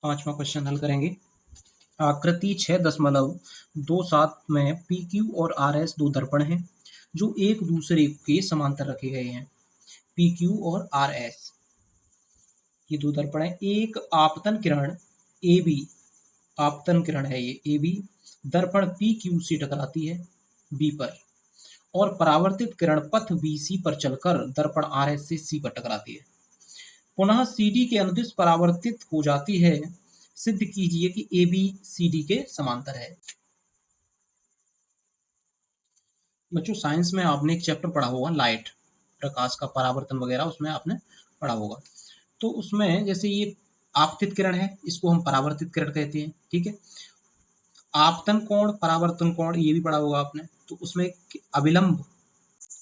पांचवा क्वेश्चन हल करेंगे। आकृति 6.27 में पी क्यू और आर एस दो दर्पण हैं जो एक दूसरे के समांतर रखे गए हैं। पी क्यू और आर एस ये दो दर्पण है। एक आपतन किरण ए बी, आपतन किरण है ये ए बी, दर्पण पी क्यू से टकराती है बी पर, और परावर्तित किरण पथ बी सी पर चलकर दर्पण आर एस से सी पर टकराती है। पुनः सी डी के अनुदिश परावर्तित हो जाती है। सिद्ध कीजिए कि ए बी सी डी के समांतर है। बच्चों साइंस में आपने एक चैप्टर पढ़ा होगा लाइट, प्रकाश का परावर्तन वगैरह, उसमें आपने पढ़ा होगा। तो उसमें जैसे ये आपतित किरण है, इसको हम परावर्तित किरण कहते हैं, ठीक है। आपतन कोण, परावर्तन कोण, ये भी पढ़ा होगा आपने। तो उसमें अभिलंब,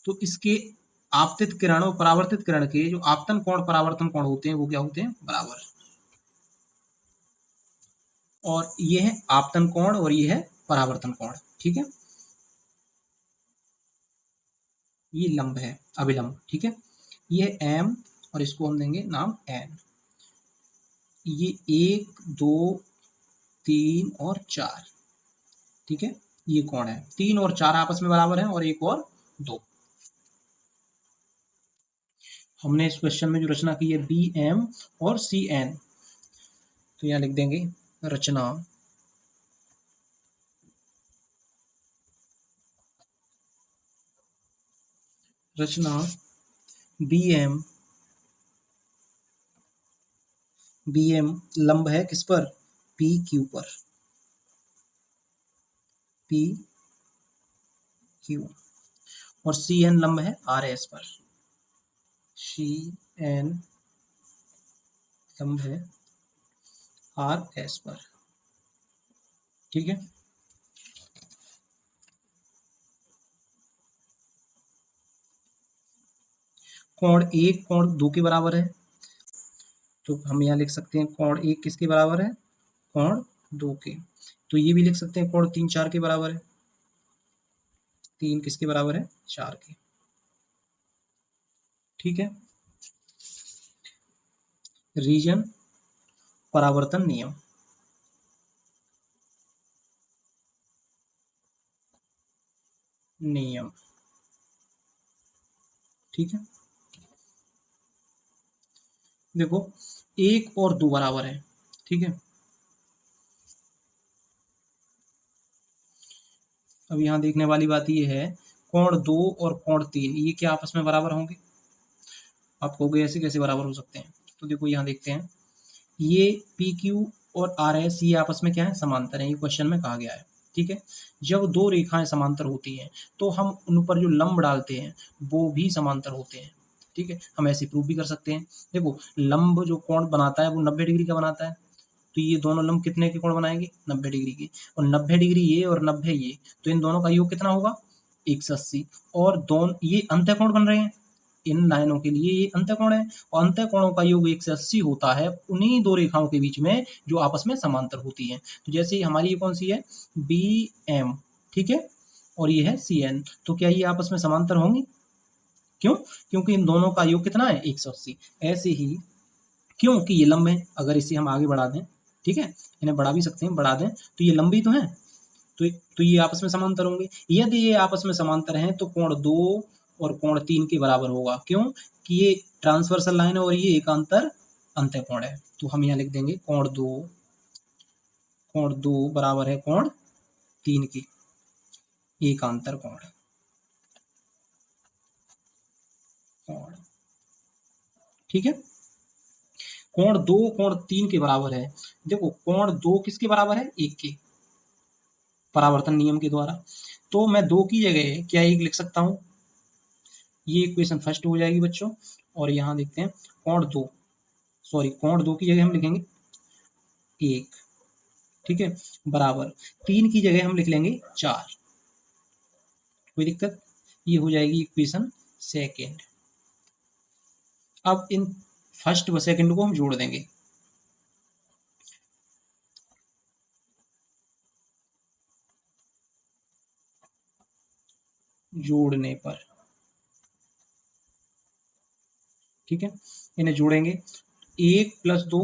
तो इसके आपतित किरण और परावर्तित किरण के जो आपतन कोण परावर्तन कोण होते हैं वो क्या होते हैं, बराबर। और ये है आपतन कोण और ये है परावर्तन कोण, ठीक है। ये लंब है, अभिलंब, ठीक है। ये एम और इसको हम देंगे नाम एन। ये 1 2 3 और 4, ठीक है। ये कोण है, 3 और 4 आपस में बराबर है और 1 और 2। हमने इस क्वेश्चन में जो रचना की है बी एम और सी एन, तो यहां लिख देंगे रचना रचना बी एम लंब है किस पर, पी क्यू पर, पी क्यू, और सी एन लंब है आर एस पर, सी एन लंब है आर एस पर, ठीक है। कोण 1 कोण 2 के बराबर है, तो हम यहाँ लिख सकते हैं कोण 1 किसके बराबर है, कोण 2 के। तो ये भी लिख सकते हैं कोण 3 4 के बराबर है, 3 किसके बराबर है, 4 के, ठीक है। रीजन परावर्तन नियम, नियम, ठीक है। देखो 1 और 2 बराबर है, ठीक है। अब यहाँ देखने वाली बात ये है, कोण 2 और कोण 3 ये क्या आपस में बराबर होंगे। आप कहोगे ऐसे कैसे बराबर हो सकते हैं, तो देखो यहाँ देखते हैं, ये पी क्यू और आर एस ये आपस में क्या है, समांतर है, ये क्वेश्चन में कहा गया है, ठीक है। जब दो रेखाएं समांतर होती हैं तो हम उन पर जो लंब डालते हैं वो भी समांतर होते हैं, ठीक है। हम ऐसे प्रूव भी कर सकते हैं। देखो लंब जो कोण बनाता है वो 90 डिग्री का बनाता है, तो ये दोनों लंब कितने के कोण बनाएंगे, 90 डिग्री के, और 90 डिग्री ये और 90 ये, तो इन दोनों का योग कितना होगा, 180। और दोनों ये अंतःकोण बन रहे हैं, इन लाइनों के लिए ये अंतःकोण है, और अंतःकोणों का योग 180 होता है उन्हीं दो रेखाओं के बीच में जो आपस में समांतर होती हैं। तो जैसे ही हमारी ये कौन सी है, बी एम, ठीक है, और ये है सी एन, तो क्या ये आपस में समांतर होंगी, क्यों, क्योंकि इन दोनों का योग कितना है, 180। ऐसे ही क्योंकि ये लंब है, अगर इसे हम आगे बढ़ा दें, ठीक है, इन्हें बढ़ा भी सकते हैं, बढ़ा दें तो ये लंबी तो है, तो ये आपस में समांतर होंगे। यदि ये आपस में समांतर हैं तो कोण 2 और कोण 3 के बराबर होगा, क्यों कि ये ट्रांसवर्सल लाइन है और ये एकांतर अंतःकोण है। तो हम यहाँ लिख देंगे कोण 2 बराबर है कोण 3 के, एकांतर कोण, कोण, ठीक है। कोण 2 कोण 3 के बराबर है। देखो कोण 2 किसके बराबर है, 1 के, परावर्तन नियम के द्वारा। तो मैं 2 की जगह क्या 1 लिख सकता हूँ, ये इक्वेशन फर्स्ट हो जाएगी बच्चों। और यहाँ देखते हैं कोण 2 की जगह हम लिखेंगे 1, ठीक है, बराबर 3 की जगह हम लिख लेंगे 4, कोई दिक्कत, ये हो जाएगी इक्वेशन सेकेंड। अब इन फर्स्ट व सेकेंड को हम जोड़ देंगे, जोड़ने पर, ठीक है, इन्हें जोड़ेंगे, 1 + 2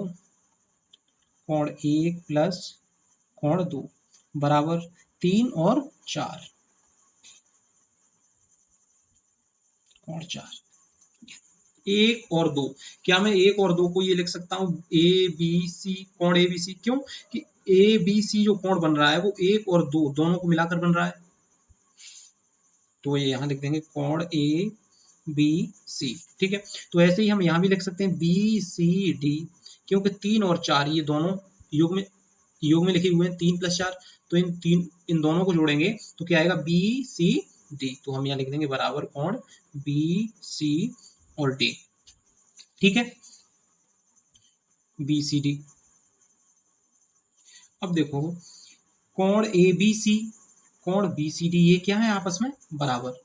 कोण 1 प्लस कोण 2 बराबर 3 और 4, कोण 4, 1 और 2। क्या मैं 1 और 2 को ये लिख सकता हूँ ए बी सी, कोण ए बी सी? क्यों कि ए बी सी जो कोण बन रहा है वो 1 और 2 दोनों को मिलाकर बन रहा है, तो ये यहाँ लिख देंगे कोण ए बी सी। ठीक है, तो ऐसे ही हम यहाँ भी लिख सकते हैं बी सी डी, क्योंकि 3 और 4 ये दोनों योग में लिखे हुए हैं, 3 प्लस 4, तो इन दोनों को जोड़ेंगे तो क्या आएगा बी सी डी, तो हम यहाँ लिख देंगे बराबर कोण बी सी और डी। ठीक है, बी सी डी। अब देखो कोण ए बी सी, कोण बी सी डी, ये क्या है आपस में बराबर।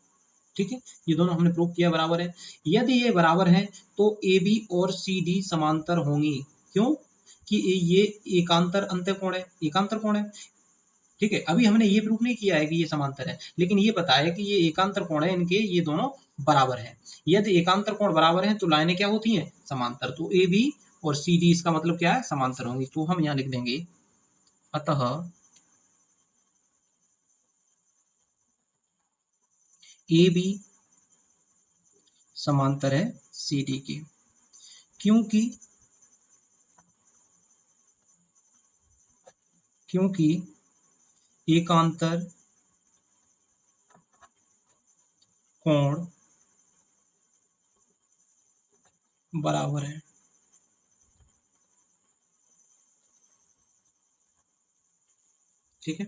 ठीक है, ये दोनों हमने प्रूव किया बराबर है। यदि ये बराबर है तो ए बी और सी डी समांतर होंगी। क्यों कि ये एकांतर अंतःकोण है, एकांतर कोण है। ठीक है, अभी हमने ये प्रूफ नहीं किया है कि ये समांतर है, लेकिन ये पता है कि ये एकांतर कोण है, इनके ये दोनों बराबर है। यदि एकांतर कोण बराबर है तो लाइनें क्या होती हैं, समांतर। तो ए बी और सी डी इसका मतलब क्या है, समांतर होंगी। तो हम यहाँ लिख देंगे अतः ए बी समांतर है सी डी के, क्योंकि एकांतर कोण बराबर है। ठीक है।